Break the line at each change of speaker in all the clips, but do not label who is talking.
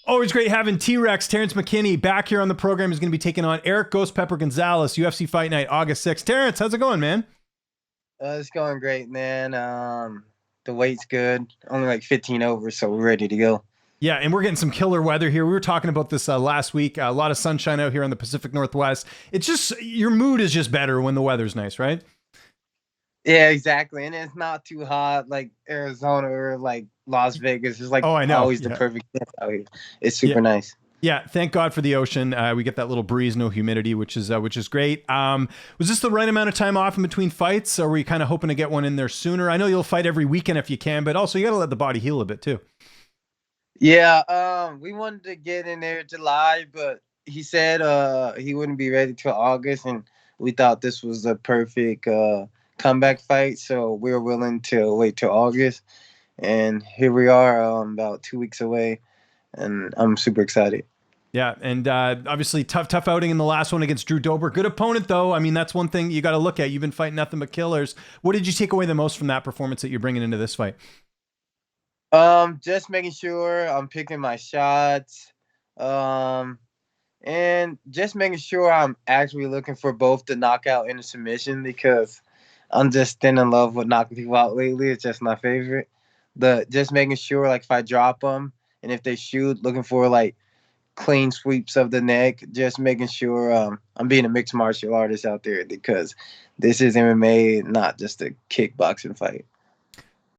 Always great having T-Rex, Terrance McKinney, back here on the program. He's going to be taking on Erick Ghost Pepper Gonzalez, UFC Fight Night, August 6th. Terrance, how's it going, man?
It's going great, man. The weight's good. Only like 15 over, so we're ready to go.
Yeah, and we're getting some killer weather here. We were talking about this last week. A lot of sunshine out here on the Pacific Northwest. It's just, your mood is just better when the weather's nice, right?
Yeah, exactly. And it's not too hot like Arizona or like Las Vegas. It's like
Oh, I know.
always the
Yeah.
perfect chance out here. It's
Yeah.
super nice.
Yeah, thank God for the ocean. We get that little breeze, no humidity, which is great. Was this the right amount of time off in between fights? Or were you kind of hoping to get one in there sooner? I know you'll fight every weekend if you can, but also you got to let the body heal a bit too.
Yeah, we wanted to get in there July, but he said he wouldn't be ready till August, and we thought this was the perfect comeback fight, so we were willing to wait till August. And here we are, about 2 weeks away, and I'm super excited.
Yeah, and obviously tough outing in the last one against Drew Dober. Good opponent though. I mean, that's one thing you got to look at. You've been fighting nothing but killers. What did you take away the most from that performance that you're bringing into this fight?
Just making sure I'm picking my shots, um, and just making sure I'm actually looking for both the knockout and the submission because I'm just in love with knocking people out lately. It's just my favorite. The just making sure like if I drop them and if they shoot, looking for like clean sweeps of the neck. Just making sure I'm being a mixed martial artist out there because this is MMA, not just a kickboxing fight.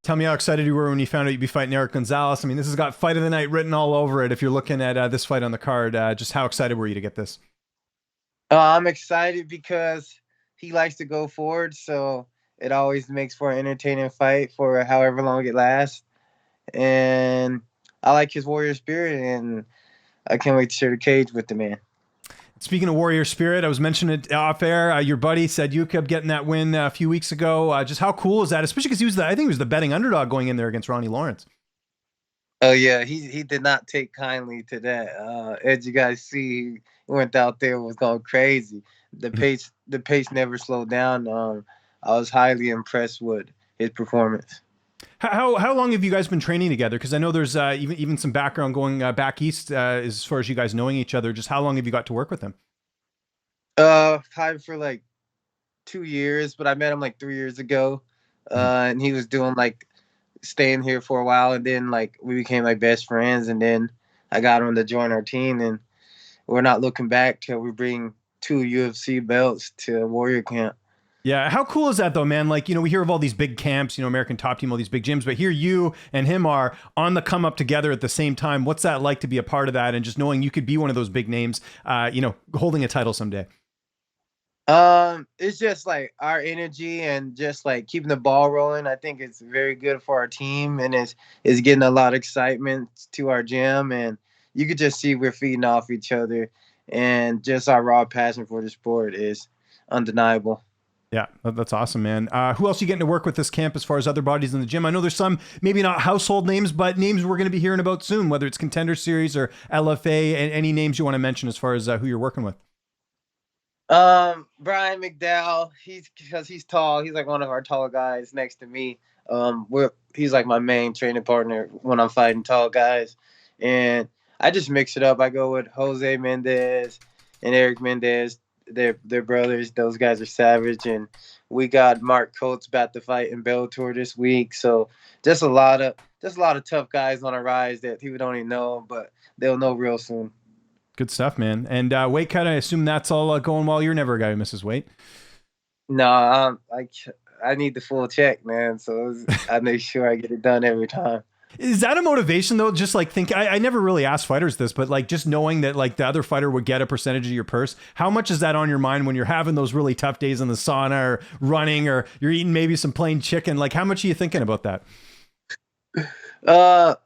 Tell me how excited you were when you found out you'd be fighting Erick Gonzalez. I mean, this has got fight of the night written all over it. If you're looking at this fight on the card, just how excited were you to get this?
I'm excited because he likes to go forward, so it always makes for an entertaining fight for however long it lasts. And I like his warrior spirit, and I can't wait to share the cage with the man.
Speaking of warrior spirit, I was mentioning it off air. Your buddy said you kept getting that win a few weeks ago. Just how cool is that? Especially because I think he was the betting underdog going in there against Ronnie Lawrence.
Oh yeah, he did not take kindly to that. As you guys see, he went out there was going crazy. The pace never slowed down. I was highly impressed with his performance.
How long have you guys been training together? Because I know there's even some background going back east as far as you guys knowing each other. Just how long have you got to work with him?
Probably for like 2 years, but I met him like 3 years ago, and he was doing like staying here for a while, and then like we became like best friends, and then I got him to join our team, and we're not looking back till we bring two UFC belts to Warrior Camp.
Yeah, how cool is that though, man? Like, we hear of all these big camps, American Top Team, all these big gyms, but here you and him are on the come up together at the same time. What's that like to be a part of that and just knowing you could be one of those big names, holding a title someday?
It's just like our energy and just like keeping the ball rolling. I think it's very good for our team, and it's getting a lot of excitement to our gym, and you could just see we're feeding off each other, and just our raw passion for the sport is undeniable.
Yeah, that's awesome, man. Who else are you getting to work with this camp as far as other bodies in the gym? I know there's some, maybe not household names, but names we're going to be hearing about soon, whether it's Contender Series or LFA, and any names you want to mention as far as who you're working with.
Brian McDowell, he's tall. He's like one of our tall guys next to me. He's like my main training partner when I'm fighting tall guys, and I just mix it up. I go with Jose Mendez and Eric Mendez. They're brothers. Those guys are savage, and we got Mark Coates about to fight in Bellator this week. So just a lot of tough guys on a rise that people don't even know, but they'll know real soon.
Good stuff, man. And weight cut, I assume that's all going well. You're never a guy who misses weight.
No, I need the full check, man. So I make sure I get it done every time.
Is that a motivation though? Just like I never really asked fighters this, but like just knowing that like the other fighter would get a percentage of your purse, how much is that on your mind when you're having those really tough days in the sauna or running or you're eating maybe some plain chicken? Like how much are you thinking about that?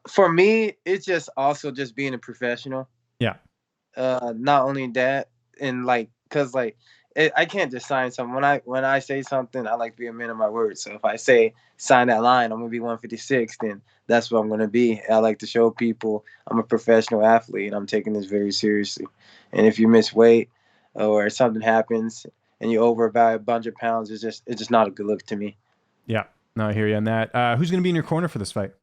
For me, it's just also just being a professional.
Yeah.
Not only that, and like, cause like, I can't just sign something. When I say something, I like to be a man of my word. So if I say sign that line, I'm gonna be 156. Then that's what I'm gonna be. I like to show people I'm a professional athlete. I'm taking this very seriously. And if you miss weight or something happens and you're over about a bunch of pounds, it's just not a good look to me.
Yeah. No, I hear you on that. Who's going to be in your corner for this fight?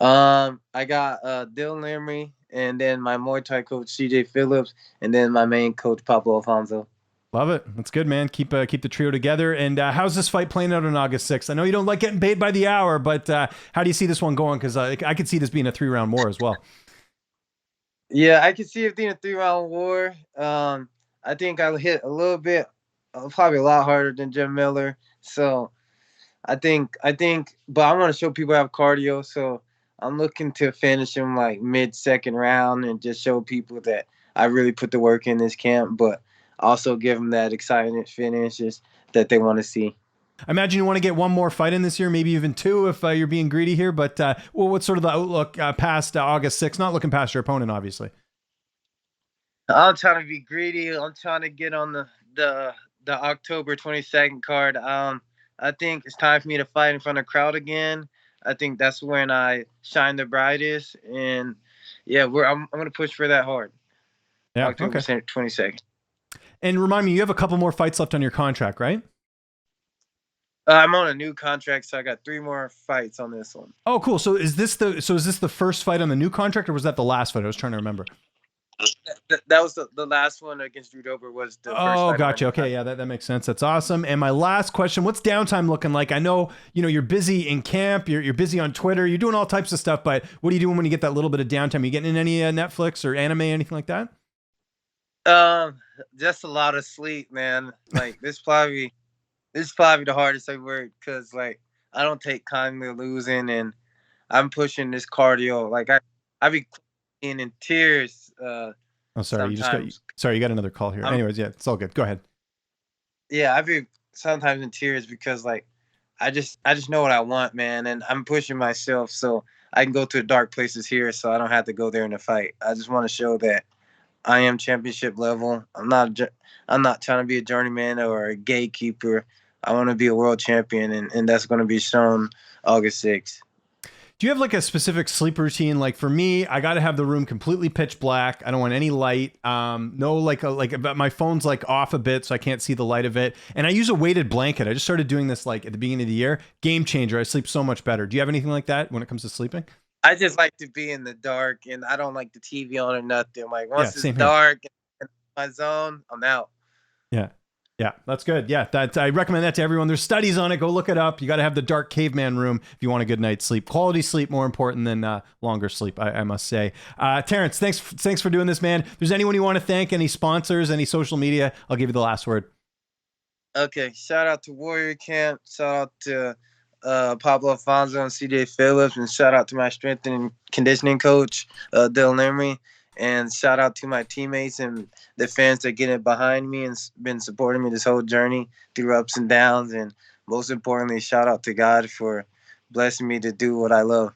I got Dylan Emery, and then my Muay Thai coach CJ Phillips, and then my main coach Pablo Alfonso.
Love it. That's good, man. Keep the trio together. And how's this fight playing out on August 6th? I know you don't like getting paid by the hour, but how do you see this one going? Because I could see this being a 3-round war as well.
Yeah, I can see it being a 3-round war. I think I'll hit a little bit, probably a lot harder than Jim Miller. So I think, but I want to show people I have cardio. So I'm looking to finish him like mid-second round and just show people that I really put the work in this camp, but also give them that exciting finishes that they want to see.
I imagine you want to get one more fight in this year, maybe even 2 if you're being greedy here. But well, what's sort of the outlook past August 6th? Not looking past your opponent, obviously.
I'm trying to be greedy. I'm trying to get on the October 22nd card. I think it's time for me to fight in front of a crowd again. I think that's when I shine the brightest. And yeah, I'm going to push for that hard.
Yeah,
October 22nd.
And remind me, you have a couple more fights left on your contract, right?
I'm on a new contract, so I got 3 more fights on this one.
Oh, cool. So is this the first fight on the new contract, or was that the last fight? I was trying to remember.
That was the last one against Drew Dober was the first fight.
Oh, gotcha. Okay, yeah, that makes sense. That's awesome. And my last question, what's downtime looking like? I know, you're busy in camp, you're busy on Twitter, you're doing all types of stuff, but what are you doing when you get that little bit of downtime? Are you getting in any Netflix or anime, anything like that?
Just a lot of sleep, man. Like this is probably the hardest I've worked because like I don't take kindly losing, and I'm pushing this cardio. Like I be in tears.
Oh, sorry.
Sometimes.
You got another call here. Anyways, yeah, it's all good. Go ahead.
Yeah, I be sometimes in tears because like I just know what I want, man, and I'm pushing myself so I can go to the dark places here, so I don't have to go there in a fight. I just want to show that I am championship level. I'm not trying to be a journeyman or a gatekeeper. I want to be a world champion, and that's going to be shown August 6th.
Do you have like a specific sleep routine? Like for me, I got to have the room completely pitch black. I don't want any light. No, like my phone's like off a bit, so I can't see the light of it. And I use a weighted blanket. I just started doing this like at the beginning of the year. Game changer. I sleep so much better. Do you have anything like that when it comes to sleeping?
I just like to be in the dark, and I don't like the TV on or nothing. Like once it's dark in my zone, I'm out.
Yeah, that's good. Yeah, I recommend that to everyone. There's studies on it. Go look it up. You got to have the dark caveman room if you want a good night's sleep. Quality sleep more important than longer sleep, I must say. Terrance, thanks for doing this, man. If there's anyone you want to thank, any sponsors, any social media, I'll give you the last word.
Okay, shout out to Warrior Camp. Shout out to Pablo Alfonso and CJ Phillips, and shout out to my strength and conditioning coach, Dylan Emery. And shout out to my teammates and the fans that get it behind me and been supporting me this whole journey through ups and downs. And most importantly, shout out to God for blessing me to do what I love.